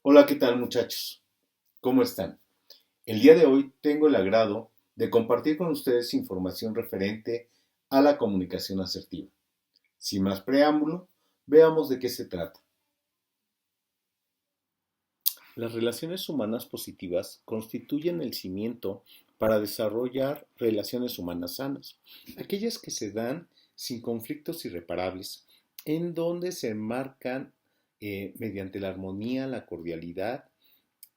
Hola, ¿qué tal muchachos? ¿Cómo están? El día de hoy tengo el agrado de compartir con ustedes información referente a la comunicación asertiva. Sin más preámbulo, veamos de qué se trata. Las relaciones humanas positivas constituyen el cimiento para desarrollar relaciones humanas sanas, aquellas que se dan sin conflictos irreparables, en donde se enmarcan mediante la armonía, la cordialidad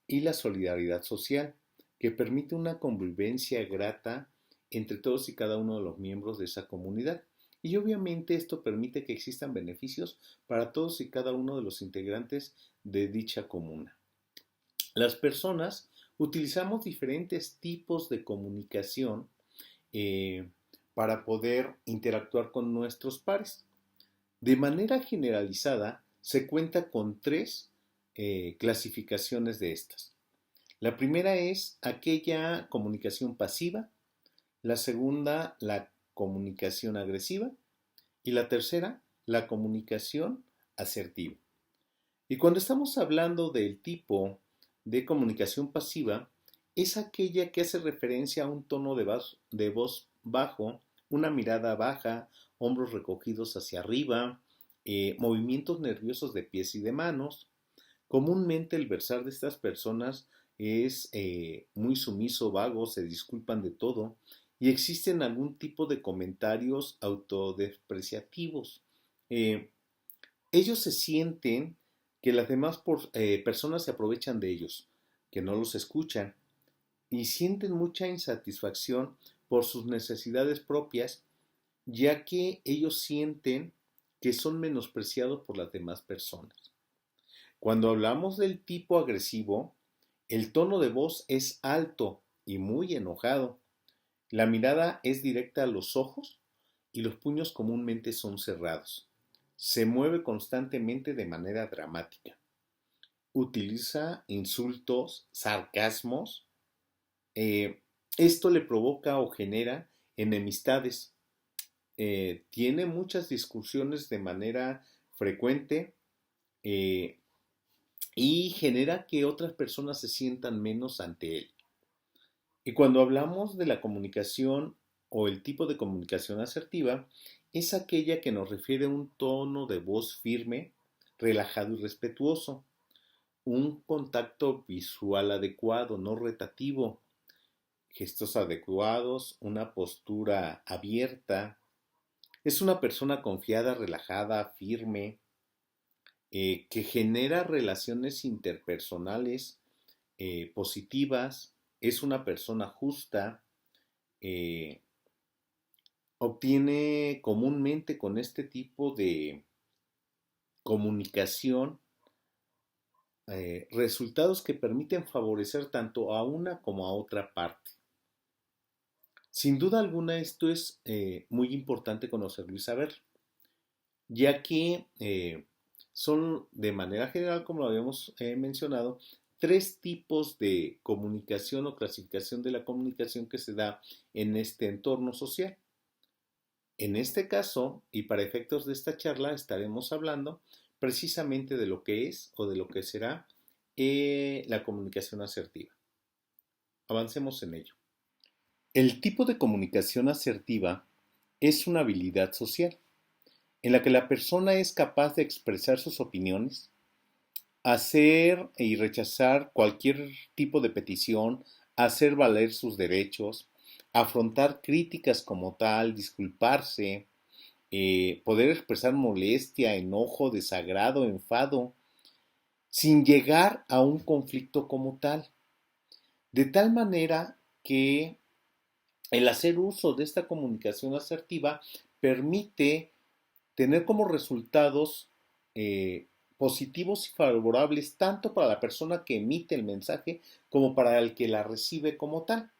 y la solidaridad social, que permite una convivencia grata entre todos y cada uno de los miembros de esa comunidad. Y obviamente esto permite que existan beneficios para todos y cada uno de los integrantes de dicha comuna. Las personas utilizamos diferentes tipos de comunicación eh, para poder interactuar con nuestros pares. De manera generalizada, se cuenta con tres clasificaciones de estas. La primera es aquella comunicación pasiva, la segunda la comunicación agresiva y la tercera la comunicación asertiva. Y cuando estamos hablando del tipo de comunicación pasiva, es aquella que hace referencia a un tono de voz bajo, una mirada baja, hombros recogidos hacia arriba, movimientos nerviosos de pies y de manos. Comúnmente el versar de estas personas es muy sumiso, vago, se disculpan de todo y existen algún tipo de comentarios autodepreciativos. Eh, Ellos se sienten que las demás personas se aprovechan de ellos, que no los escuchan y sienten mucha insatisfacción por sus necesidades propias, ya que ellos sienten que son menospreciados por las demás personas. Cuando hablamos del tipo agresivo, el tono de voz es alto y muy enojado. La mirada es directa a los ojos y los puños comúnmente son cerrados. Se mueve constantemente de manera dramática. Utiliza insultos, sarcasmos. eh, Esto le provoca o genera enemistades. Tiene muchas discusiones de manera frecuente eh, y genera que otras personas se sientan menos ante él. Y cuando hablamos de la comunicación o el tipo de comunicación asertiva, es aquella que nos refiere a un tono de voz firme, relajado y respetuoso, un contacto visual adecuado, no retativo, gestos adecuados, una postura abierta. Es una persona confiada, relajada, firme, que genera relaciones interpersonales positivas, es una persona justa, eh, obtiene comúnmente con este tipo de comunicación resultados que permiten favorecer tanto a una como a otra parte. Sin duda alguna esto es muy importante conocerlo y saberlo, ya que son de manera general, como lo habíamos mencionado, tres tipos de comunicación o clasificación de la comunicación que se da en este entorno social. En este caso, y para efectos de esta charla, estaremos hablando precisamente de lo que es o de lo que será la comunicación asertiva. Avancemos en ello. El tipo de comunicación asertiva es una habilidad social en la que la persona es capaz de expresar sus opiniones, hacer y rechazar cualquier tipo de petición, hacer valer sus derechos, afrontar críticas como tal, disculparse, poder expresar molestia, enojo, desagrado, enfado, sin llegar a un conflicto como tal. De tal manera que el hacer uso de esta comunicación asertiva permite tener como resultados positivos y favorables tanto para la persona que emite el mensaje como para el que la recibe como tal.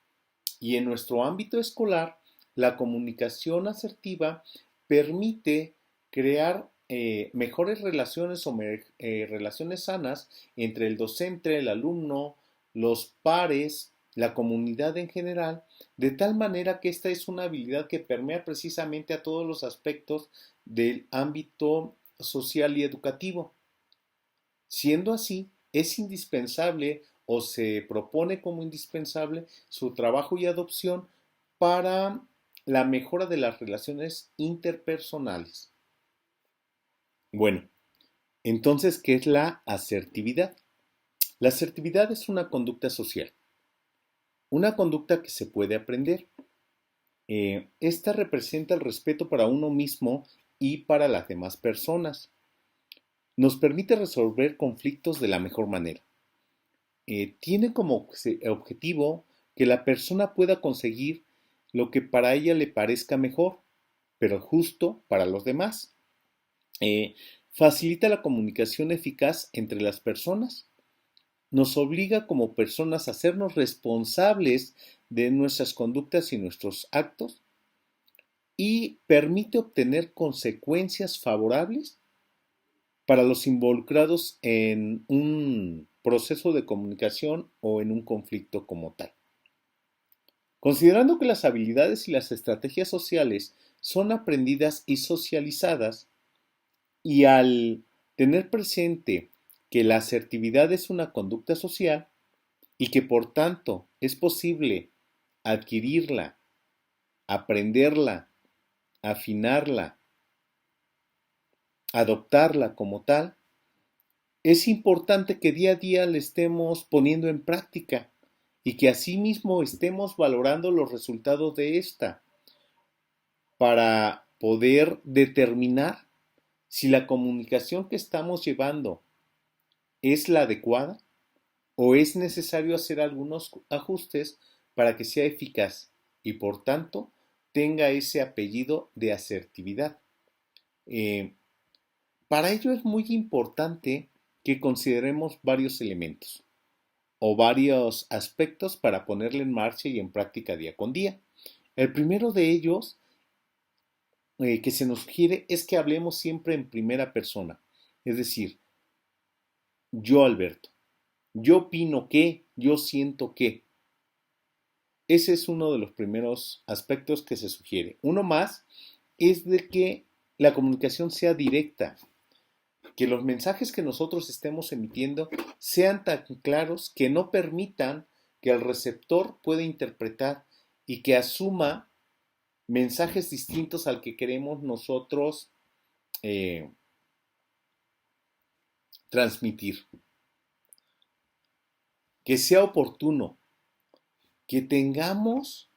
Y en nuestro ámbito escolar, la comunicación asertiva permite crear mejores relaciones o relaciones sanas entre el docente, el alumno, los pares, la comunidad en general, de tal manera que esta es una habilidad que permea precisamente a todos los aspectos del ámbito social y educativo. Siendo así, es indispensable o se propone como indispensable su trabajo y adopción para la mejora de las relaciones interpersonales. Bueno, entonces, ¿qué es la asertividad? La asertividad es una conducta social, una conducta que se puede aprender. Esta representa el respeto para uno mismo y para las demás personas. Nos permite resolver conflictos de la mejor manera. Tiene como objetivo que la persona pueda conseguir lo que para ella le parezca mejor, pero justo para los demás. Eh, Facilita la comunicación eficaz entre las personas. Nos obliga como personas a hacernos responsables de nuestras conductas y nuestros actos y permite obtener consecuencias favorables para los involucrados en un proceso de comunicación o en un conflicto como tal. Considerando que las habilidades y las estrategias sociales son aprendidas y socializadas, y al tener presente que la asertividad es una conducta social y que por tanto es posible adquirirla, aprenderla, afinarla, adoptarla como tal, es importante que día a día la estemos poniendo en práctica y que asimismo estemos valorando los resultados de esta para poder determinar si la comunicación que estamos llevando es la adecuada o es necesario hacer algunos ajustes para que sea eficaz y por tanto tenga ese apellido de asertividad. Eh, para ello es muy importante que consideremos varios elementos o varios aspectos para ponerle en marcha y en práctica día con día. El primero de ellos que se nos sugiere es que hablemos siempre en primera persona, es decir, yo Alberto, yo opino que, yo siento que. Ese es uno de los primeros aspectos que se sugiere. Uno más es de que la comunicación sea directa, que los mensajes que nosotros estemos emitiendo sean tan claros que no permitan que el receptor pueda interpretar y que asuma mensajes distintos al que queremos nosotros eh, transmitir. Que sea oportuno, que tengamos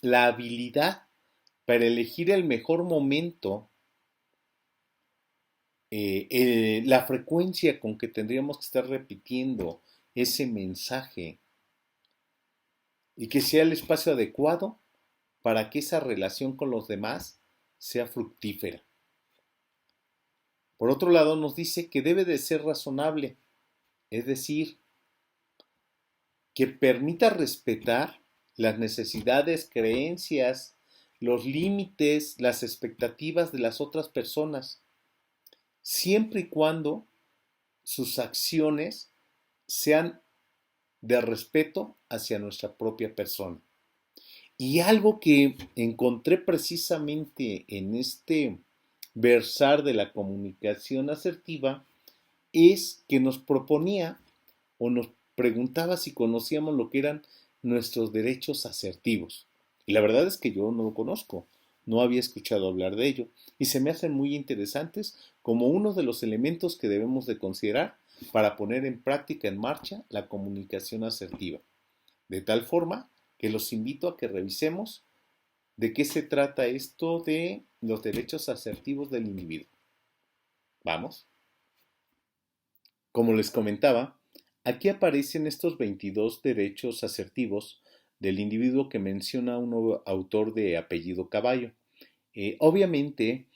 la habilidad para elegir el mejor momento, la frecuencia con que tendríamos que estar repitiendo ese mensaje y que sea el espacio adecuado para que esa relación con los demás sea fructífera. Por otro lado, nos dice que debe de ser razonable, es decir, que permita respetar las necesidades, creencias, los límites, las expectativas de las otras personas, siempre y cuando sus acciones sean de respeto hacia nuestra propia persona. Y algo que encontré precisamente en este versar de la comunicación asertiva es que nos proponía o nos preguntaba si conocíamos lo que eran nuestros derechos asertivos. Y la verdad es que yo no lo conozco, no había escuchado hablar de ello y se me hacen muy interesantes como uno de los elementos que debemos de considerar para poner en práctica, en marcha, la comunicación asertiva. De tal forma que los invito a que revisemos de qué se trata esto de los derechos asertivos del individuo. Vamos. Como les comentaba, aquí aparecen estos 22 derechos asertivos del individuo que menciona un nuevo autor de apellido Caballo. Obviamente,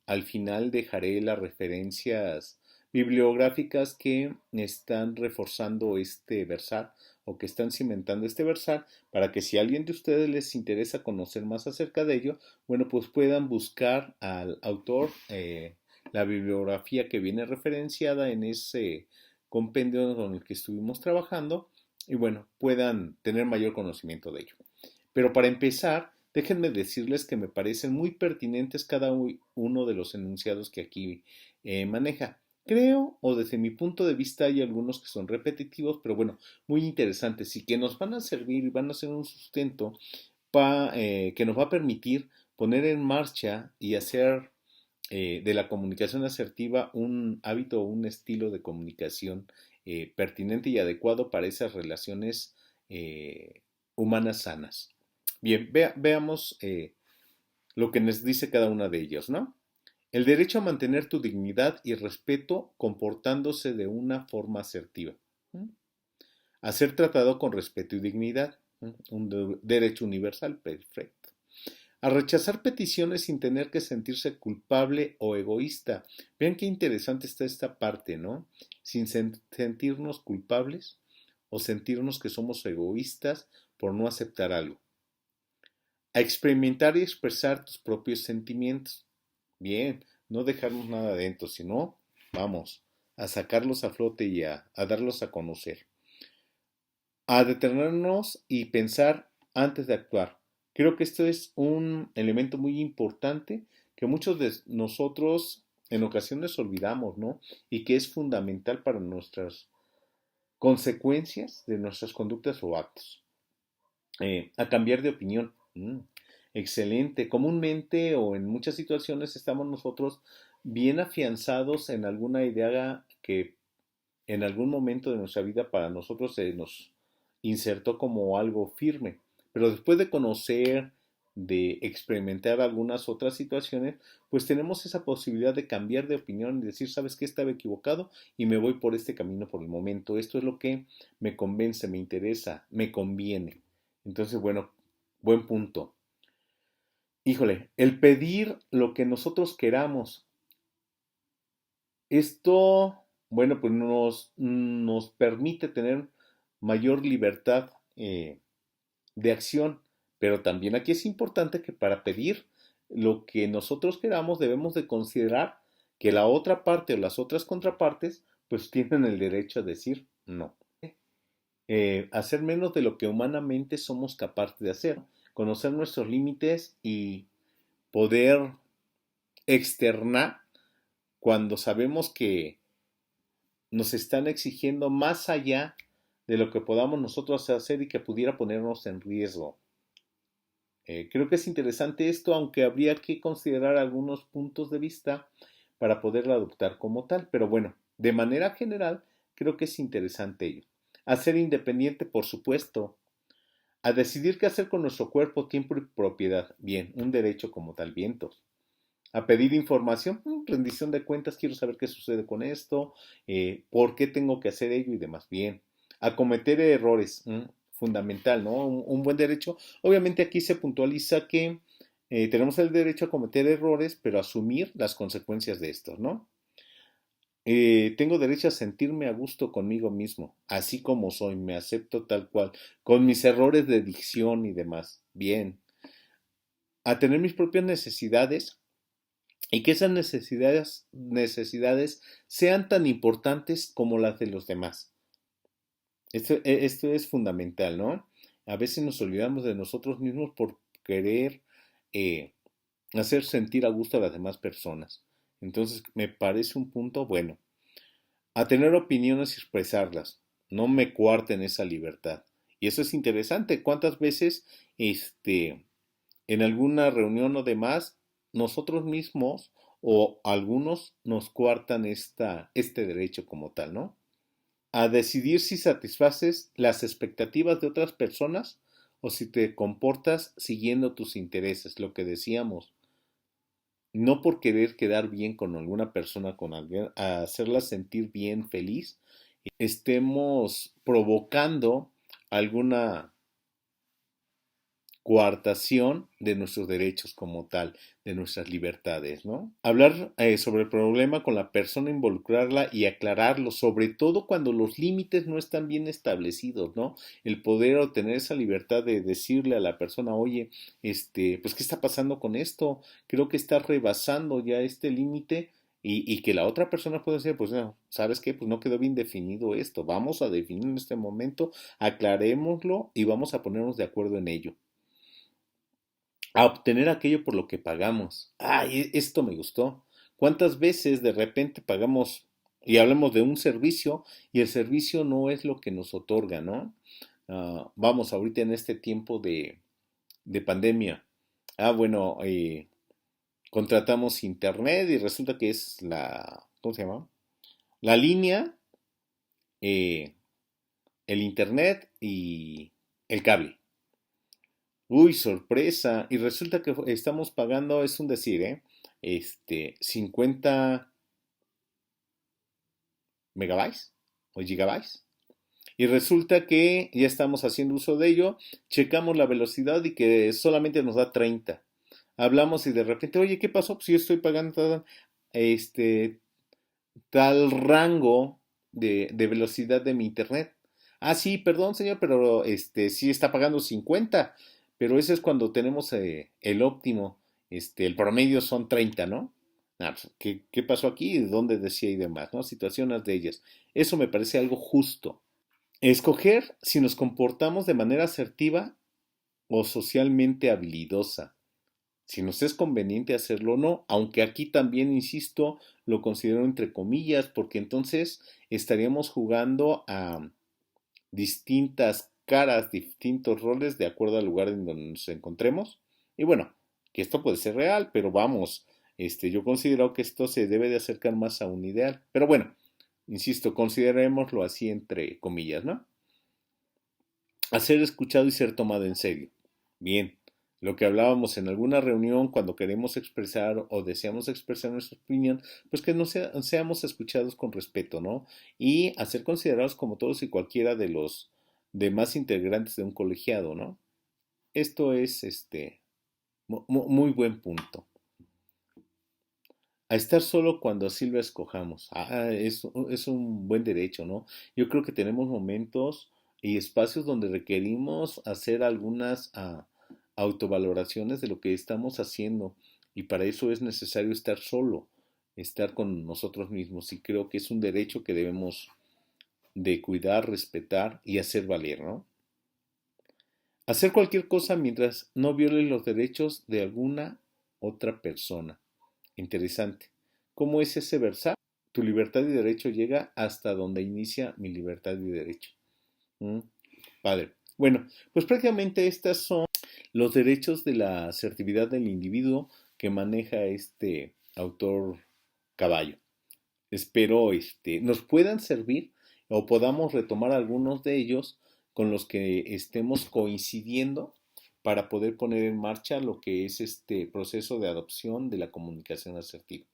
al final dejaré las referencias bibliográficas que están reforzando este versar o que están cimentando este versar para que si a alguien de ustedes les interesa conocer más acerca de ello, bueno, pues puedan buscar al autor, la bibliografía que viene referenciada en ese compendio con el que estuvimos trabajando y bueno, puedan tener mayor conocimiento de ello. Pero para empezar, déjenme decirles que me parecen muy pertinentes cada uno de los enunciados que aquí maneja. Creo, o desde mi punto de vista, hay algunos que son repetitivos, pero bueno, muy interesantes y que nos van a servir y van a ser un sustento que nos va a permitir poner en marcha y hacer de la comunicación asertiva un hábito o un estilo de comunicación pertinente y adecuado para esas relaciones eh, humanas sanas. Bien, veamos lo que nos dice cada una de ellas, ¿no? El derecho a mantener tu dignidad y respeto comportándose de una forma asertiva. ¿Mm? A ser tratado con respeto y dignidad. ¿Mm? Un derecho universal, perfecto. A rechazar peticiones sin tener que sentirse culpable o egoísta. Vean qué interesante está esta parte, ¿no? Sin sentirnos culpables o sentirnos que somos egoístas por no aceptar algo. A experimentar y expresar tus propios sentimientos. Bien, no dejarnos nada adentro, sino, vamos, a sacarlos a flote y a darlos a conocer. A detenernos y pensar antes de actuar. Creo que esto es un elemento muy importante que muchos de nosotros en ocasiones olvidamos, ¿no? Y que es fundamental para nuestras consecuencias de nuestras conductas o actos. A cambiar de opinión. Excelente. Comúnmente o en muchas situaciones estamos nosotros bien afianzados en alguna idea que en algún momento de nuestra vida para nosotros se nos insertó como algo firme. Pero después de conocer, de experimentar algunas otras situaciones, pues tenemos esa posibilidad de cambiar de opinión y decir, sabes que estaba equivocado y me voy por este camino por el momento. Esto es lo que me convence, me interesa, me conviene. Entonces, bueno, buen punto. Híjole, el pedir lo que nosotros queramos. Esto, bueno, pues nos permite tener mayor libertad de acción, pero también aquí es importante que para pedir lo que nosotros queramos debemos de considerar que la otra parte o las otras contrapartes pues tienen el derecho a decir no. Hacer menos de lo que humanamente somos capaces de hacer, conocer nuestros límites y poder externar cuando sabemos que nos están exigiendo más allá de lo que podamos nosotros hacer y que pudiera ponernos en riesgo. Creo que es interesante esto, aunque habría que considerar algunos puntos de vista para poderlo adoptar como tal. Pero bueno, de manera general, creo que es interesante ello. A ser independiente, por supuesto. A decidir qué hacer con nuestro cuerpo, tiempo y propiedad. Bien, un derecho como tal, vientos. A pedir información, rendición de cuentas, quiero saber qué sucede con esto, por qué tengo que hacer ello y demás. Bien. A cometer errores, fundamental, ¿no? Un buen derecho. Obviamente aquí se puntualiza que tenemos el derecho a cometer errores, pero asumir las consecuencias de estos, ¿no? Tengo derecho a sentirme a gusto conmigo mismo, así como soy, me acepto tal cual, con mis errores de dicción y demás. Bien. A tener mis propias necesidades y que esas necesidades sean tan importantes como las de los demás. Esto es fundamental, ¿no? A veces nos olvidamos de nosotros mismos por querer eh, hacer sentir a gusto a las demás personas. Entonces, me parece un punto bueno. A tener opiniones y expresarlas. No me coarten esa libertad. Y eso es interesante. ¿Cuántas veces, en alguna reunión o demás, nosotros mismos o algunos nos coartan este derecho como tal, ¿no? A decidir si satisfaces las expectativas de otras personas o si te comportas siguiendo tus intereses, lo que decíamos, no por querer quedar bien con alguna persona, con alguien, a hacerla sentir bien, feliz, estemos provocando alguna coartación de nuestros derechos como tal, de nuestras libertades, ¿no? Hablar sobre el problema con la persona, involucrarla y aclararlo, sobre todo cuando los límites no están bien establecidos, ¿no? El poder obtener esa libertad de decirle a la persona, oye, pues, ¿qué está pasando con esto? Creo que está rebasando ya este límite. Y que la otra persona puede decir, pues no, ¿sabes qué? Pues no quedó bien definido esto. Vamos a definir en este momento, aclarémoslo y vamos a ponernos de acuerdo en ello a obtener aquello por lo que pagamos. Ay, esto me gustó. ¿Cuántas veces de repente pagamos Y hablamos de un servicio y el servicio no es lo que nos otorga, ¿no? Vamos, ahorita en este tiempo de pandemia. Bueno, contratamos internet y resulta que es ¿cómo se llama? La línea, eh, el internet y el cable. Uy, sorpresa. Y resulta que estamos pagando, es un decir, 50 megabytes o gigabytes. Y resulta que ya estamos haciendo uso de ello, checamos la velocidad y que solamente nos da 30. Hablamos y de repente, oye, ¿qué pasó? Pues yo estoy pagando este, tal rango de velocidad de mi internet. Ah, sí, perdón, señor, pero sí está pagando 50, pero eso es cuando tenemos el óptimo, el promedio son 30, ¿no? Pues, ¿qué pasó aquí? ¿De dónde decía y demás, ¿no? Situaciones de ellas. Eso me parece algo justo. Escoger si nos comportamos de manera asertiva o socialmente habilidosa, si nos es conveniente hacerlo o no, aunque aquí también, insisto, lo considero entre comillas, porque entonces estaríamos jugando a distintas caras, distintos roles de acuerdo al lugar en donde nos encontremos. Y bueno, que esto puede ser real, pero vamos, yo considero que esto se debe de acercar más a un ideal. Pero bueno, insisto, considerémoslo así entre comillas, ¿no? A ser escuchado y ser tomado en serio. Bien, lo que hablábamos en alguna reunión cuando queremos expresar o deseamos expresar nuestra opinión, pues que no seamos escuchados con respeto, ¿no? Y a ser considerados como todos y cualquiera de los demás integrantes de un colegiado, ¿no? Esto es muy buen punto. A estar solo cuando así lo escojamos. Es un buen derecho, ¿no? Yo creo que tenemos momentos y espacios donde requerimos hacer algunas autovaloraciones de lo que estamos haciendo y para eso es necesario estar solo, estar con nosotros mismos y creo que es un derecho que debemos de cuidar, respetar y hacer valer, ¿no? Hacer cualquier cosa mientras no viole los derechos de alguna otra persona. Interesante. ¿Cómo es ese versar? Tu libertad y derecho llega hasta donde inicia mi libertad y derecho. ¿Mm? Padre. Bueno, pues prácticamente estos son los derechos de la asertividad del individuo que maneja este autor Caballo. Espero nos puedan servir o podamos retomar algunos de ellos con los que estemos coincidiendo para poder poner en marcha lo que es este proceso de adopción de la comunicación asertiva.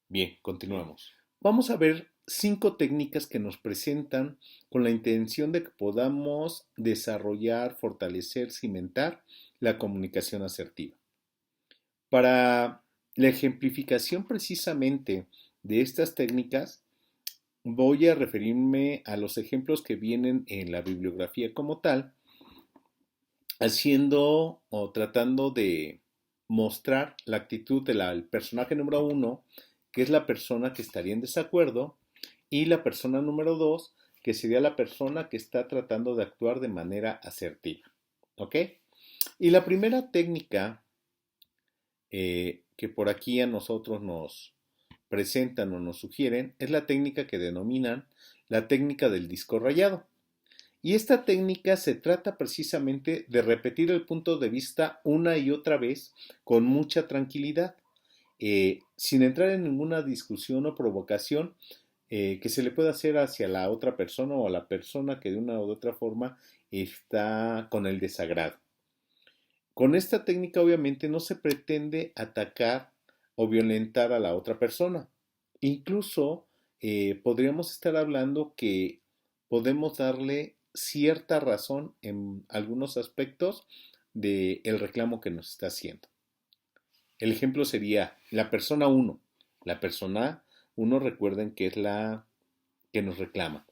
Bien, continuamos. Vamos a ver 5 técnicas que nos presentan con la intención de que podamos desarrollar, fortalecer, cimentar la comunicación asertiva. Para la ejemplificación precisamente de estas técnicas, voy a referirme a los ejemplos que vienen en la bibliografía como tal, haciendo o tratando de mostrar la actitud del personaje número 1, que es la persona que estaría en desacuerdo, y la persona número 2, que sería la persona que está tratando de actuar de manera asertiva. ¿Ok? Y la primera técnica que por aquí a nosotros nos presentan o nos sugieren es la técnica que denominan la técnica del disco rayado. Y esta técnica se trata precisamente de repetir el punto de vista una y otra vez con mucha tranquilidad, sin entrar en ninguna discusión o provocación que se le pueda hacer hacia la otra persona o a la persona que de una u otra forma está con el desagrado. Con esta técnica obviamente no se pretende atacar o violentar a la otra persona. Incluso podríamos estar hablando que podemos darle cierta razón en algunos aspectos del reclamo que nos está haciendo. El ejemplo sería la persona 1. La persona 1 recuerden que es la que nos reclama.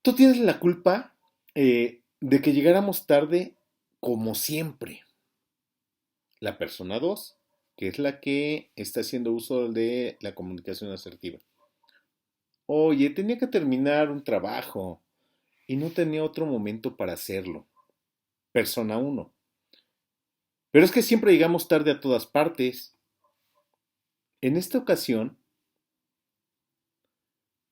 Tú tienes la culpa de que llegáramos tarde como siempre. La persona 2, que es la que está haciendo uso de la comunicación asertiva. Oye, tenía que terminar un trabajo y no tenía otro momento para hacerlo. Persona 1. Pero es que siempre llegamos tarde a todas partes. En esta ocasión,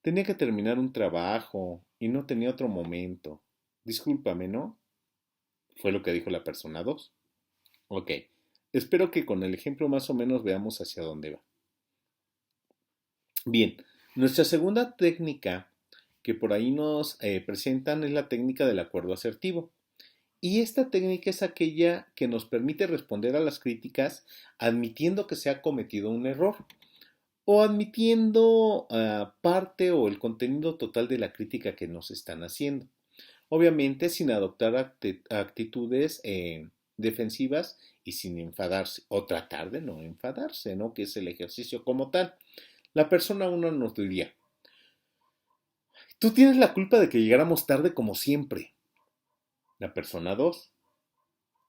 Tenía que terminar un trabajo y no tenía otro momento. Discúlpame, ¿no? Fue lo que dijo la persona 2. Ok, espero que con el ejemplo más o menos veamos hacia dónde va. Bien, nuestra segunda técnica que por ahí nos presentan es la técnica del acuerdo asertivo. Y esta técnica es aquella que nos permite responder a las críticas admitiendo que se ha cometido un error o admitiendo parte o el contenido total de la crítica que nos están haciendo. Obviamente sin adoptar actitudes defensivas y sin enfadarse o tratar de no enfadarse, ¿no? Que es el ejercicio como tal. La persona uno nos diría, tú tienes la culpa de que llegáramos tarde como siempre. La persona 2,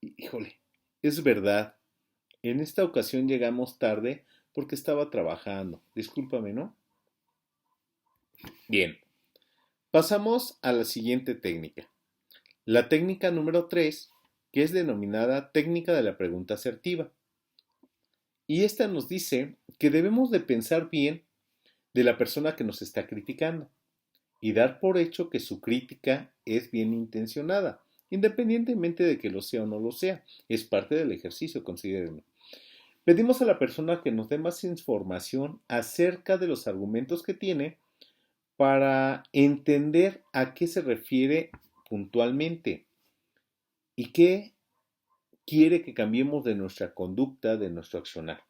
híjole, es verdad, en esta ocasión llegamos tarde porque estaba trabajando. Discúlpame, ¿no? Bien, pasamos a la siguiente técnica. La técnica número 3, que es denominada técnica de la pregunta asertiva. Y esta nos dice que debemos de pensar bien de la persona que nos está criticando y dar por hecho que su crítica es bien intencionada, independientemente de que lo sea o no lo sea. Es parte del ejercicio, considérenlo. Pedimos a la persona que nos dé más información acerca de los argumentos que tiene para entender a qué se refiere puntualmente y qué quiere que cambiemos de nuestra conducta, de nuestro accionar.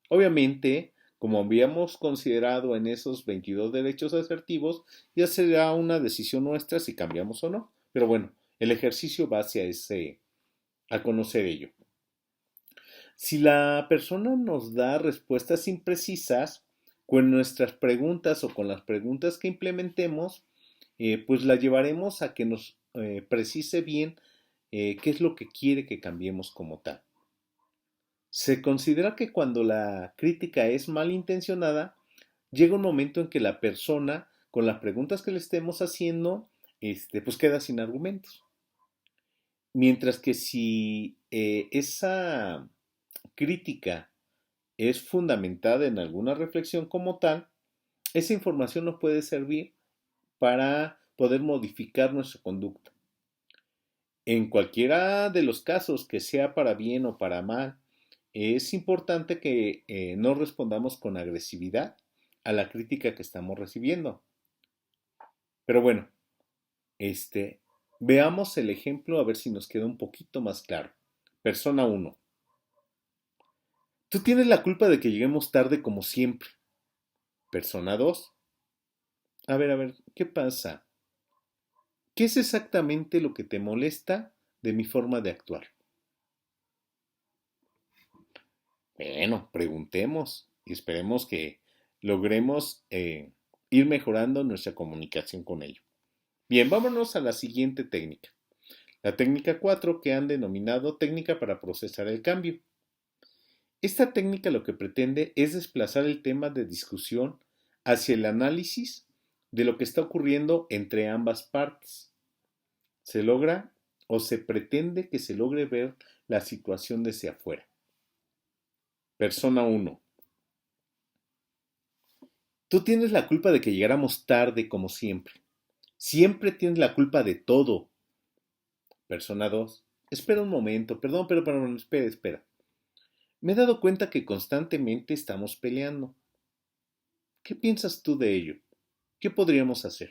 Obviamente, como habíamos considerado en esos 22 derechos asertivos, ya será una decisión nuestra si cambiamos o no. Pero bueno, el ejercicio va hacia a conocer ello. Si la persona nos da respuestas imprecisas con nuestras preguntas o con las preguntas que implementemos, pues la llevaremos a que nos precise bien qué es lo que quiere que cambiemos como tal. Se considera que cuando la crítica es malintencionada, llega un momento en que la persona, con las preguntas que le estemos haciendo, pues queda sin argumentos. Mientras que si esa crítica es fundamentada en alguna reflexión como tal, esa información nos puede servir para poder modificar nuestra conducta. En cualquiera de los casos, que sea para bien o para mal, es importante que no respondamos con agresividad a la crítica que estamos recibiendo. Pero bueno, veamos el ejemplo a ver si nos queda un poquito más claro. Persona 1. Tú tienes la culpa de que lleguemos tarde como siempre. Persona 2. A ver, ¿qué pasa? ¿Qué es exactamente lo que te molesta de mi forma de actuar? Bueno, preguntemos y esperemos que logremos ir mejorando nuestra comunicación con ello. Bien, vámonos a la siguiente técnica. La técnica 4 que han denominado técnica para procesar el cambio. Esta técnica lo que pretende es desplazar el tema de discusión hacia el análisis de lo que está ocurriendo entre ambas partes. Se logra o se pretende que se logre ver la situación desde afuera. Persona 1. Tú tienes la culpa de que llegáramos tarde como siempre. Siempre tienes la culpa de todo. Persona 2. Espera un momento, perdón, espera. Me he dado cuenta que constantemente estamos peleando. ¿Qué piensas tú de ello? ¿Qué podríamos hacer?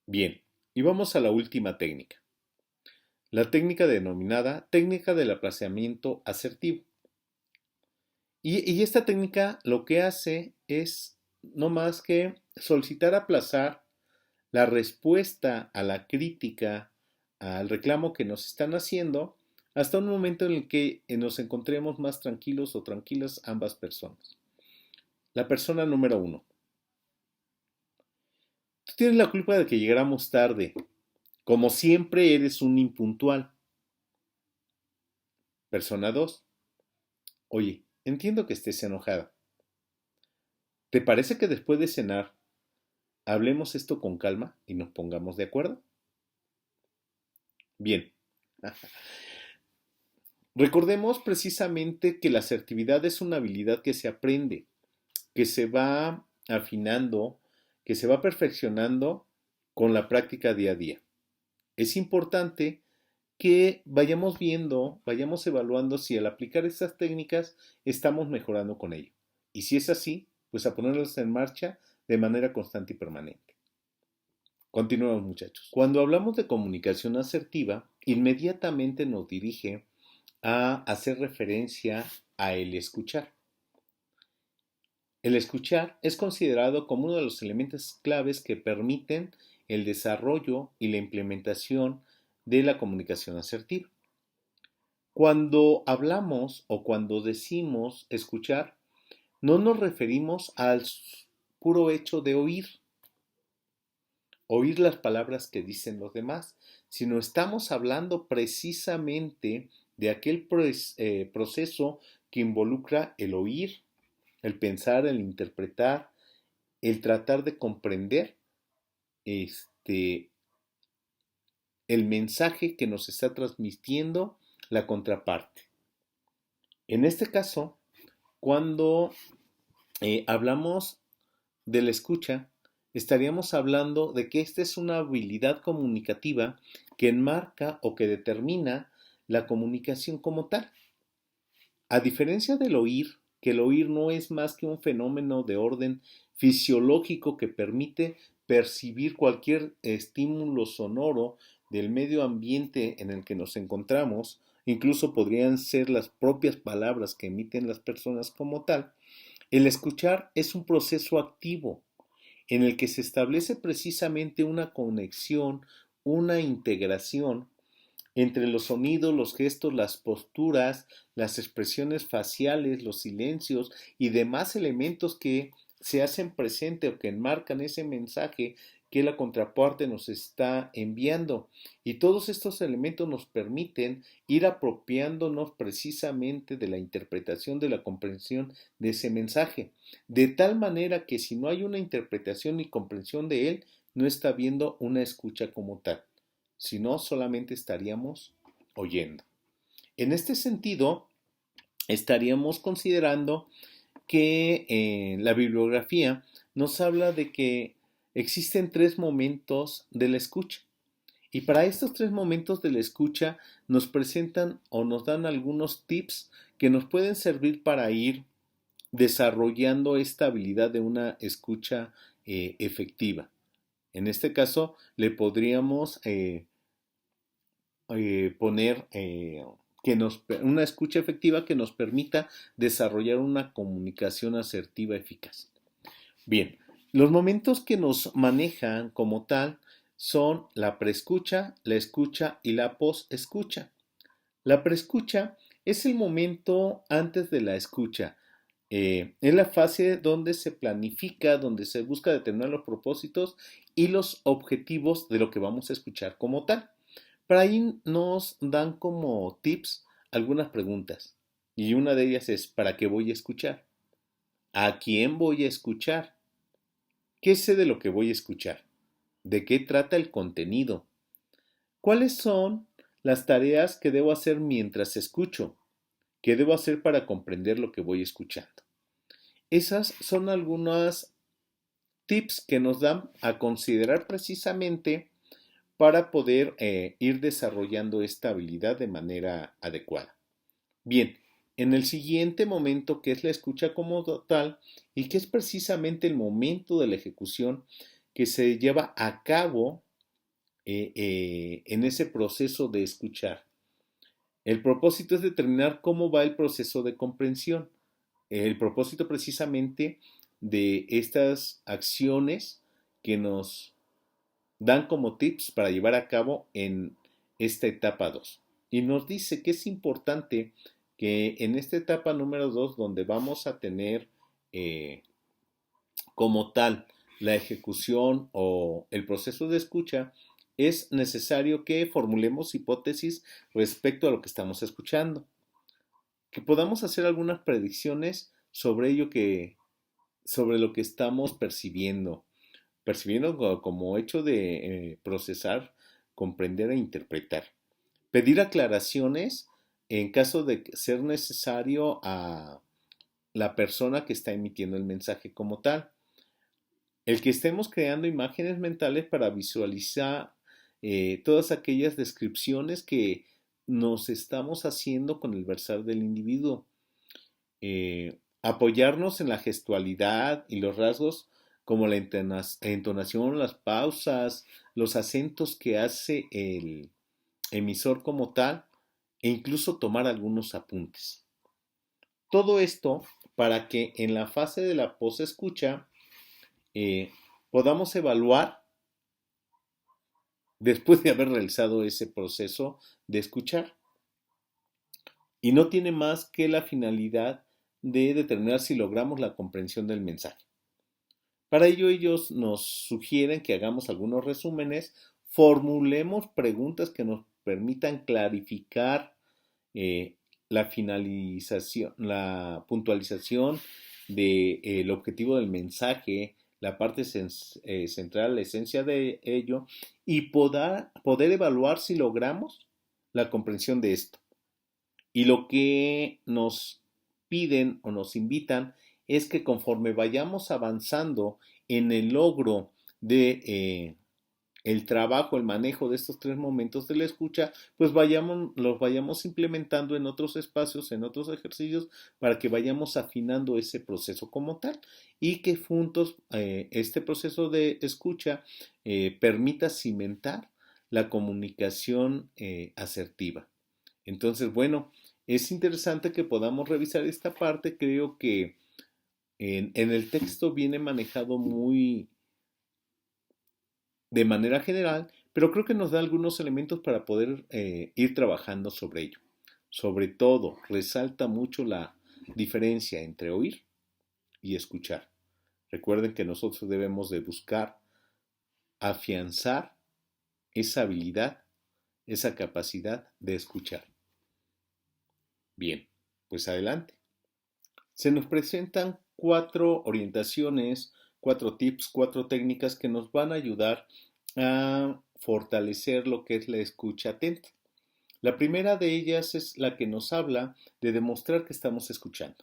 Bien, y vamos a la última técnica. La técnica denominada técnica del aplazamiento asertivo. Y esta técnica lo que hace es no más que solicitar aplazar la respuesta a la crítica, al reclamo que nos están haciendo, hasta un momento en el que nos encontremos más tranquilos o tranquilas ambas personas. La persona número 1. Tú tienes la culpa de que llegáramos tarde. Como siempre eres un impuntual. Persona 2. Oye, entiendo que estés enojada. ¿Te parece que después de cenar hablemos esto con calma y nos pongamos de acuerdo? Bien. Recordemos precisamente que la asertividad es una habilidad que se aprende que se va afinando, que se va perfeccionando con la práctica día a día. Es importante que vayamos viendo, vayamos evaluando si al aplicar estas técnicas estamos mejorando con ello. Y si es así, pues a ponerlas en marcha de manera constante y permanente. Continuamos, muchachos. Cuando hablamos de comunicación asertiva, inmediatamente nos dirige a hacer referencia a el escuchar. El escuchar es considerado como uno de los elementos claves que permiten el desarrollo y la implementación de la comunicación asertiva. Cuando hablamos o cuando decimos escuchar, no nos referimos al puro hecho de oír las palabras que dicen los demás, sino estamos hablando precisamente de aquel proceso que involucra el oír, el pensar, el interpretar, el tratar de comprender el mensaje que nos está transmitiendo la contraparte. En este caso, cuando hablamos de la escucha, estaríamos hablando de que esta es una habilidad comunicativa que enmarca o que determina la comunicación como tal. A diferencia del oír, que el oír no es más que un fenómeno de orden fisiológico que permite percibir cualquier estímulo sonoro del medio ambiente en el que nos encontramos, incluso podrían ser las propias palabras que emiten las personas como tal. El escuchar es un proceso activo en el que se establece precisamente una conexión, una integración entre los sonidos, los gestos, las posturas, las expresiones faciales, los silencios y demás elementos que se hacen presente o que enmarcan ese mensaje que la contraparte nos está enviando. Y todos estos elementos nos permiten ir apropiándonos precisamente de la interpretación, de la comprensión de ese mensaje. De tal manera que si no hay una interpretación y comprensión de él, no está habiendo una escucha como tal, sino solamente estaríamos oyendo. En este sentido, estaríamos considerando que la bibliografía nos habla de que existen 3 momentos de la escucha. Y para estos 3 momentos de la escucha nos presentan o nos dan algunos tips que nos pueden servir para ir desarrollando esta habilidad de una escucha efectiva. En este caso, le podríamos poner una escucha efectiva que nos permita desarrollar una comunicación asertiva eficaz. Bien, los momentos que nos manejan como tal son la preescucha, la escucha y la posescucha. La preescucha es el momento antes de la escucha. Es la fase donde se planifica, donde se busca determinar los propósitos y los objetivos de lo que vamos a escuchar como tal. Para ahí nos dan como tips algunas preguntas. Y una de ellas es, ¿para qué voy a escuchar? ¿A quién voy a escuchar? ¿Qué sé de lo que voy a escuchar? ¿De qué trata el contenido? ¿Cuáles son las tareas que debo hacer mientras escucho? ¿Qué debo hacer para comprender lo que voy escuchando? Esas son algunas tips que nos dan a considerar precisamente para poder ir desarrollando esta habilidad de manera adecuada. Bien, en el siguiente momento, que es la escucha como tal, y que es precisamente el momento de la ejecución que se lleva a cabo en ese proceso de escuchar. El propósito es determinar cómo va el proceso de comprensión. El propósito precisamente de estas acciones que nos dan como tips para llevar a cabo en esta etapa 2. Y nos dice que es importante que en esta etapa número 2, donde vamos a tener como tal la ejecución o el proceso de escucha, es necesario que formulemos hipótesis respecto a lo que estamos escuchando, que podamos hacer algunas predicciones sobre sobre lo que estamos percibiendo como hecho de procesar, comprender e interpretar. Pedir aclaraciones en caso de ser necesario a la persona que está emitiendo el mensaje como tal. El que estemos creando imágenes mentales para visualizar todas aquellas descripciones que nos estamos haciendo con el versar del individuo. Apoyarnos en la gestualidad y los rasgos como la entonación, las pausas, los acentos que hace el emisor como tal e incluso tomar algunos apuntes. Todo esto para que en la fase de la posescucha podamos evaluar después de haber realizado ese proceso de escuchar. Y no tiene más que la finalidad de determinar si logramos la comprensión del mensaje. Para ello ellos nos sugieren que hagamos algunos resúmenes, formulemos preguntas que nos permitan clarificar la finalización, la puntualización del objetivo del mensaje, la parte central, la esencia de ello, y poder evaluar si logramos la comprensión de esto. Y lo que nos piden o nos invitan es que conforme vayamos avanzando en el logro de el trabajo, el manejo de estos tres momentos de la escucha, pues los vayamos implementando en otros espacios, en otros ejercicios, para que vayamos afinando ese proceso como tal y que juntos este proceso de escucha permita cimentar la comunicación asertiva. Entonces, bueno, es interesante que podamos revisar esta parte. Creo que en el texto viene manejado muy de manera general, pero creo que nos da algunos elementos para poder ir trabajando sobre ello. Sobre todo, resalta mucho la diferencia entre oír y escuchar. Recuerden que nosotros debemos de buscar afianzar esa habilidad, esa capacidad de escuchar. Bien, pues adelante. Se nos presentan 4 orientaciones, 4 tips, 4 técnicas que nos van a ayudar a fortalecer lo que es la escucha atenta. La primera de ellas es la que nos habla de demostrar que estamos escuchando.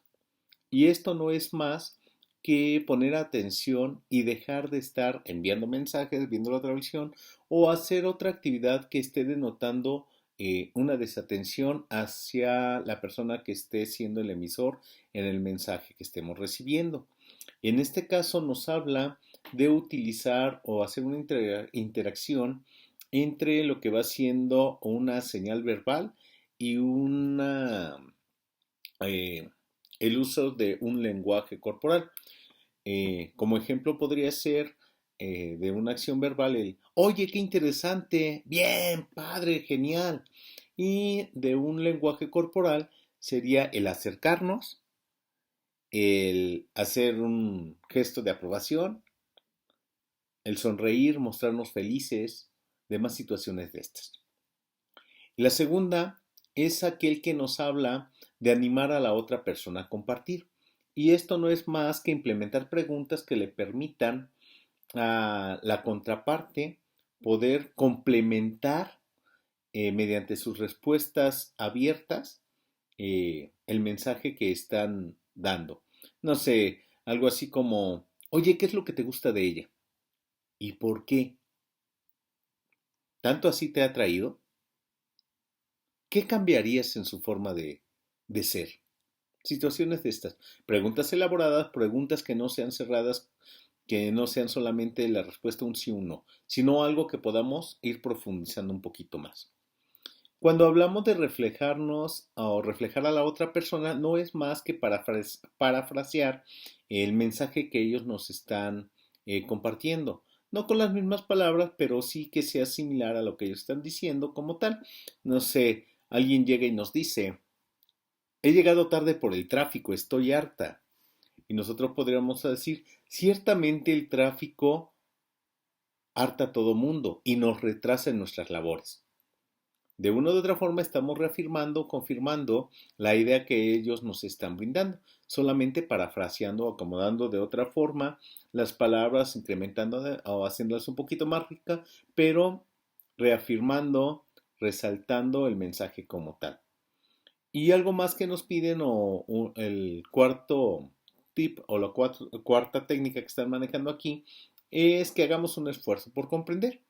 Y esto no es más que poner atención y dejar de estar enviando mensajes, viendo la televisión o hacer otra actividad que esté denotando una desatención hacia la persona que esté siendo el emisor en el mensaje que estemos recibiendo. En este caso nos habla de utilizar o hacer una interacción entre lo que va siendo una señal verbal y eh, el uso de un lenguaje corporal. Como ejemplo podría ser de una acción verbal el, oye, qué interesante, bien, padre, genial. Y de un lenguaje corporal sería el acercarnos, el hacer un gesto de aprobación, el sonreír, mostrarnos felices, demás situaciones de estas. La segunda es aquel que nos habla de animar a la otra persona a compartir. Y esto no es más que implementar preguntas que le permitan a la contraparte poder complementar mediante sus respuestas abiertas el mensaje que están dando. No sé, algo así como, oye, ¿qué es lo que te gusta de ella? ¿Y por qué? ¿Tanto así te ha traído? ¿Qué cambiarías en su forma de ser? Situaciones de estas. Preguntas elaboradas, preguntas que no sean cerradas, que no sean solamente la respuesta un sí o un no, sino algo que podamos ir profundizando un poquito más. Cuando hablamos de reflejarnos o reflejar a la otra persona, no es más que parafrasear el mensaje que ellos nos están compartiendo. No con las mismas palabras, pero sí que sea similar a lo que ellos están diciendo como tal. No sé, alguien llega y nos dice, he llegado tarde por el tráfico, estoy harta. Y nosotros podríamos decir, ciertamente el tráfico harta a todo mundo y nos retrasa en nuestras labores. De una u otra forma estamos reafirmando, confirmando la idea que ellos nos están brindando, solamente parafraseando o acomodando de otra forma las palabras, incrementando o haciéndolas un poquito más ricas, pero reafirmando, resaltando el mensaje como tal. Y algo más que nos piden el cuarto tip o la cuarta técnica que están manejando aquí es que hagamos un esfuerzo por comprender.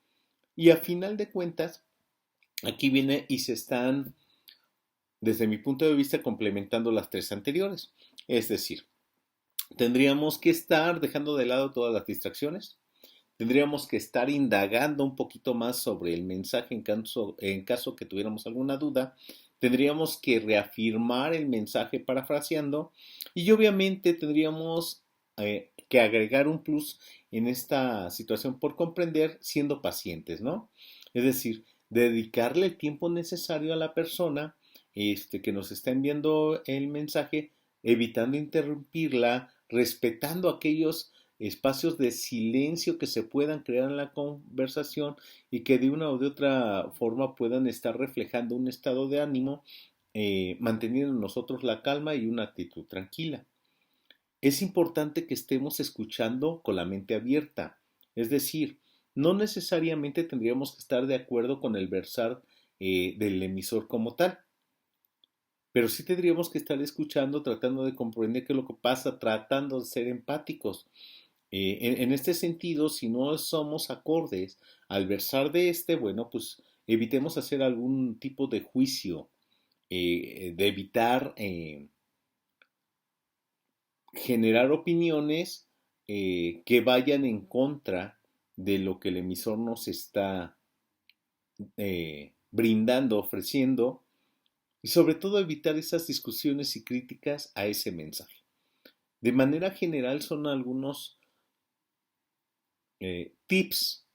Y a final de cuentas, aquí viene y se están, desde mi punto de vista, complementando las tres anteriores. Es decir, tendríamos que estar dejando de lado todas las distracciones. Tendríamos que estar indagando un poquito más sobre el mensaje en caso que tuviéramos alguna duda. Tendríamos que reafirmar el mensaje parafraseando y obviamente tendríamos que agregar un plus en esta situación por comprender siendo pacientes, ¿no? Es decir, dedicarle el tiempo necesario a la persona que nos está enviando el mensaje, evitando interrumpirla, respetando aquellos espacios de silencio que se puedan crear en la conversación y que de una o de otra forma puedan estar reflejando un estado de ánimo, manteniendo en nosotros la calma y una actitud tranquila. Es importante que estemos escuchando con la mente abierta, es decir, no necesariamente tendríamos que estar de acuerdo con el versar del emisor como tal, pero sí tendríamos que estar escuchando, tratando de comprender qué es lo que pasa, tratando de ser empáticos. En este sentido, si no somos acordes al versar de bueno, pues evitemos hacer algún tipo de juicio, de evitar generar opiniones que vayan en contra de lo que el emisor nos está brindando, ofreciendo, y sobre todo evitar esas discusiones y críticas a ese mensaje. De manera general son algunos tips.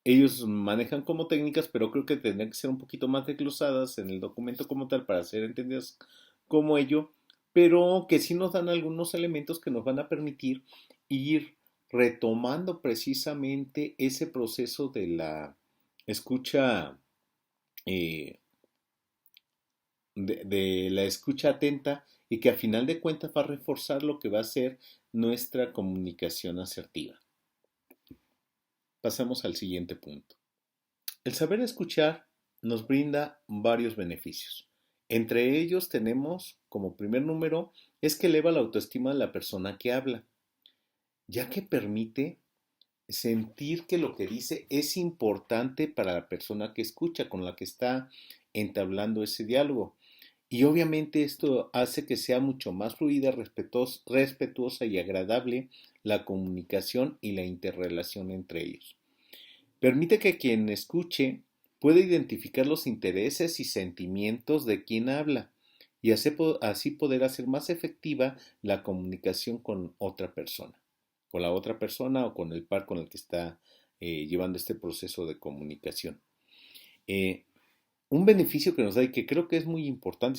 Ellos manejan como técnicas, pero creo que tendrían que ser un poquito más desglosadas en el documento como tal para ser entendidas como ello, pero que sí nos dan algunos elementos que nos van a permitir ir retomando precisamente ese proceso de la escucha, eh, de la escucha atenta y que a final de cuentas va a reforzar lo que va a ser nuestra comunicación asertiva. Pasamos al siguiente punto. El saber escuchar nos brinda varios beneficios. Entre ellos tenemos, como primer número, es que eleva la autoestima de la persona que habla, ya que permite sentir que lo que dice es importante para la persona que escucha, con la que está entablando ese diálogo. Y obviamente esto hace que sea mucho más fluida, respetuosa y agradable la comunicación y la interrelación entre ellos. Permite que quien escuche pueda identificar los intereses y sentimientos de quien habla y así poder hacer más efectiva la comunicación con otra persona, con la otra persona o con el par con el que está llevando este proceso de comunicación. Eh, un beneficio que nos da y que creo que es muy importante,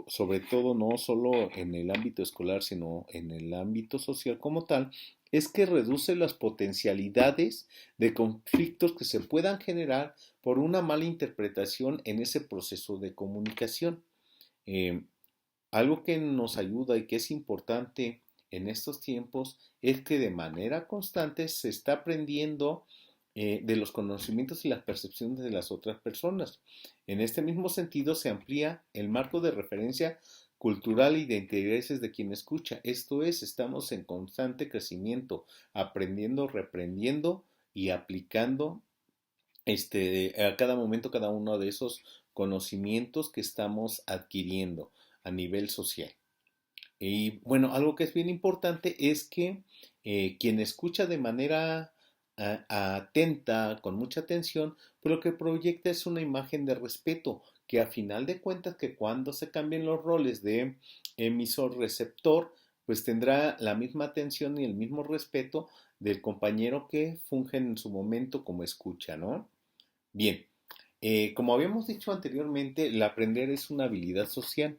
sobre todo no solo en el ámbito escolar, sino en el ámbito social como tal, es que reduce las potencialidades de conflictos que se puedan generar por una mala interpretación en ese proceso de comunicación. Eh, Algo que nos ayuda y que es importante en estos tiempos es que de manera constante se está aprendiendo de los conocimientos y las percepciones de las otras personas. En este mismo sentido se amplía el marco de referencia cultural y de intereses de quien escucha. Esto es, estamos en constante crecimiento, aprendiendo, reprendiendo y aplicando a cada momento cada uno de esos conocimientos que estamos adquiriendo a nivel social. Y bueno, algo que es bien importante es que quien escucha de manera atenta, con mucha atención, pues lo que proyecta es una imagen de respeto, que a final de cuentas que cuando se cambien los roles de emisor-receptor, pues tendrá la misma atención y el mismo respeto del compañero que funge en su momento como escucha, ¿no? Bien, como habíamos dicho anteriormente, el aprender es una habilidad social.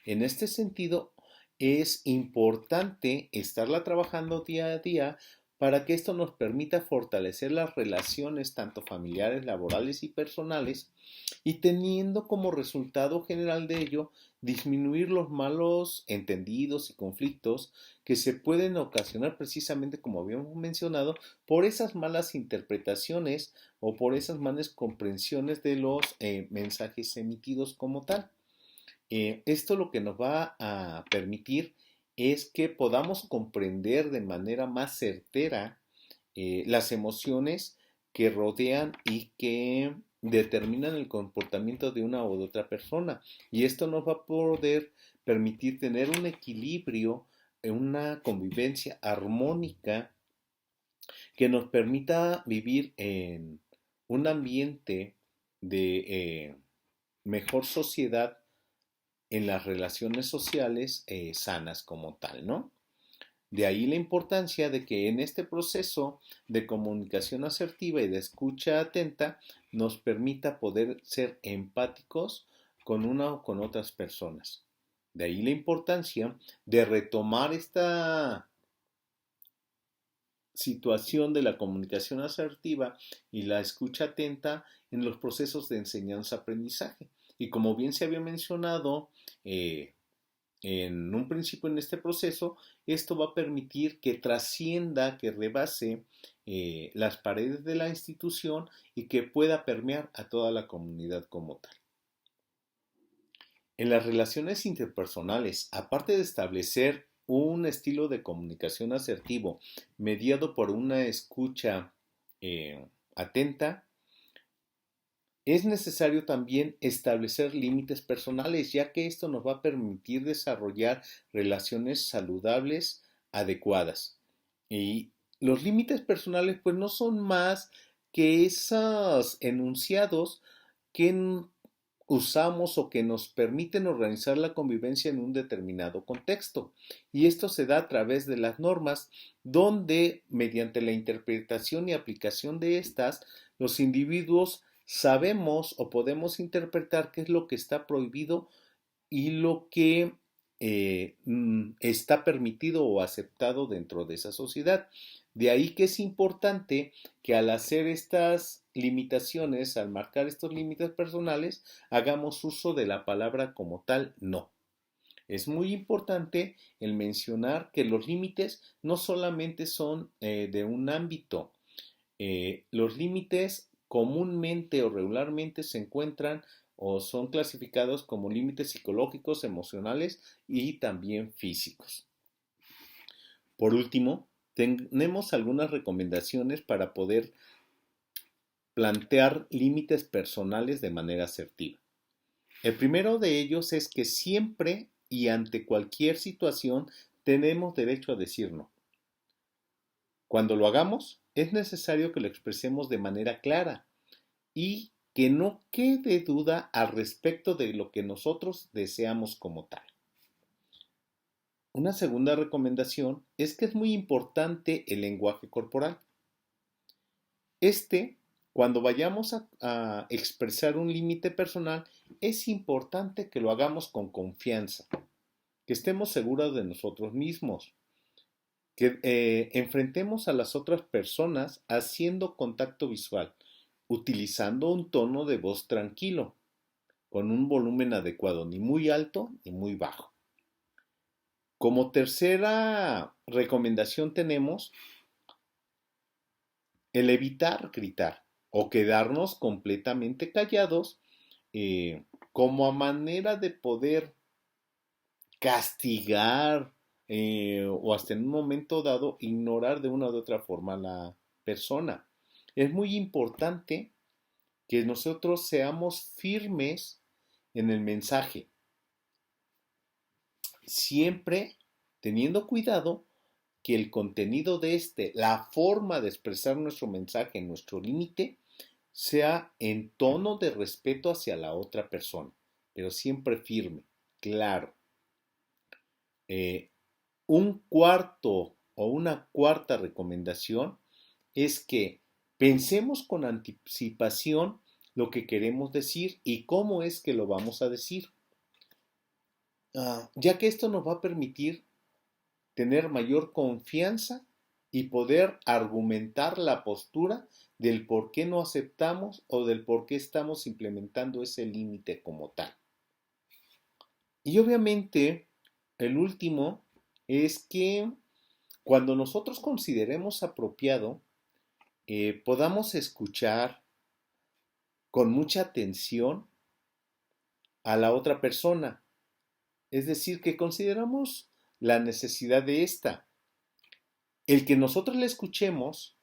En este sentido, es importante estarla trabajando día a día para que esto nos permita fortalecer las relaciones tanto familiares, laborales y personales y teniendo como resultado general de ello disminuir los malos entendidos y conflictos que se pueden ocasionar precisamente como habíamos mencionado por esas malas interpretaciones o por esas malas comprensiones de los mensajes emitidos como tal. Esto lo que nos va a permitir es que podamos comprender de manera más certera las emociones que rodean y que determinan el comportamiento de una u otra persona. Y esto nos va a poder permitir tener un equilibrio, una convivencia armónica que nos permita vivir en un ambiente de mejor sociedad en las relaciones sociales sanas como tal, ¿no? De ahí la importancia de que en este proceso de comunicación asertiva y de escucha atenta nos permita poder ser empáticos con una o con otras personas. De ahí la importancia de retomar esta situación de la comunicación asertiva y la escucha atenta en los procesos de enseñanza-aprendizaje. Y como bien se había mencionado en un principio en este proceso, esto va a permitir que trascienda, que rebase las paredes de la institución y que pueda permear a toda la comunidad como tal. En las relaciones interpersonales, aparte de establecer un estilo de comunicación asertivo mediado por una escucha atenta, es necesario también establecer límites personales, ya que esto nos va a permitir desarrollar relaciones saludables adecuadas. Y los límites personales pues no son más que esos enunciados que usamos o que nos permiten organizar la convivencia en un determinado contexto. Y esto se da a través de las normas, donde mediante la interpretación y aplicación de estas, los individuos sabemos o podemos interpretar qué es lo que está prohibido y lo que está permitido o aceptado dentro de esa sociedad. De ahí que es importante que al hacer estas limitaciones, al marcar estos límites personales, hagamos uso de la palabra como tal no. Es muy importante el mencionar que los límites no solamente son de un ámbito, los límites comúnmente o regularmente se encuentran o son clasificados como límites psicológicos, emocionales y también físicos. Por último, tenemos algunas recomendaciones para poder plantear límites personales de manera asertiva. El primero de ellos es que siempre y ante cualquier situación tenemos derecho a decir no. Cuando lo hagamos, es necesario que lo expresemos de manera clara y que no quede duda al respecto de lo que nosotros deseamos como tal. Una segunda recomendación es que es muy importante el lenguaje corporal. Cuando vayamos a expresar un límite personal, es importante que lo hagamos con confianza, que estemos seguros de nosotros mismos, que enfrentemos a las otras personas haciendo contacto visual, utilizando un tono de voz tranquilo, con un volumen adecuado, ni muy alto ni muy bajo. Como tercera recomendación tenemos el evitar gritar o quedarnos completamente callados como a manera de poder castigar o hasta en un momento dado ignorar de una u otra forma a la persona. Es muy importante que nosotros seamos firmes en el mensaje, siempre teniendo cuidado que el contenido de la forma de expresar nuestro mensaje, nuestro límite, sea en tono de respeto hacia la otra persona, pero siempre firme, claro. Un cuarto o una cuarta recomendación es que pensemos con anticipación lo que queremos decir y cómo es que lo vamos a decir, ya que esto nos va a permitir tener mayor confianza y poder argumentar la postura del por qué no aceptamos o del por qué estamos implementando ese límite como tal. Y obviamente, el último es que cuando nosotros consideremos apropiado, podamos escuchar con mucha atención a la otra persona Es decir, que consideramos la necesidad de esta. El que nosotros la escuchemos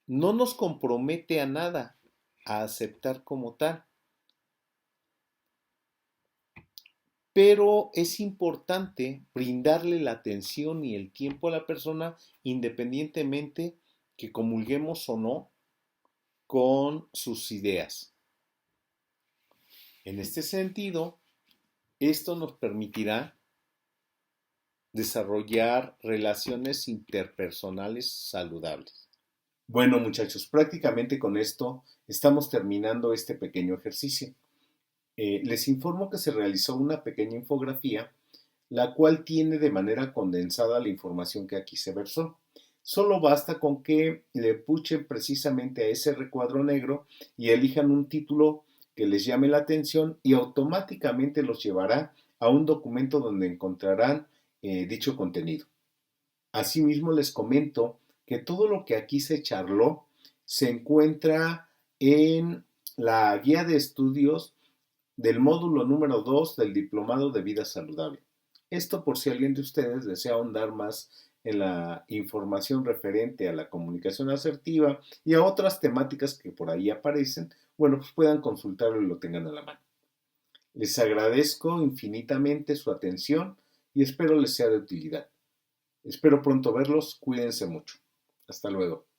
no nos compromete a nada, a aceptar como tal. Pero es importante brindarle la atención y el tiempo a la persona independientemente que comulguemos o no con sus ideas. En este sentido, esto nos permitirá desarrollar relaciones interpersonales saludables. Bueno, muchachos, prácticamente con esto estamos terminando este pequeño ejercicio. Les informo que se realizó una pequeña infografía, la cual tiene de manera condensada la información que aquí se versó. Solo basta con que le puchen precisamente a ese recuadro negro y elijan un título que les llame la atención y automáticamente los llevará a un documento donde encontrarán dicho contenido. Asimismo, les comento que todo lo que aquí se charló se encuentra en la guía de estudios del módulo número 2 del Diplomado de Vida Saludable. Esto por si alguien de ustedes desea ahondar más en la información referente a la comunicación asertiva y a otras temáticas que por ahí aparecen, bueno, pues puedan consultarlo y lo tengan a la mano. Les agradezco infinitamente su atención y espero les sea de utilidad. Espero pronto verlos, cuídense mucho. Hasta luego.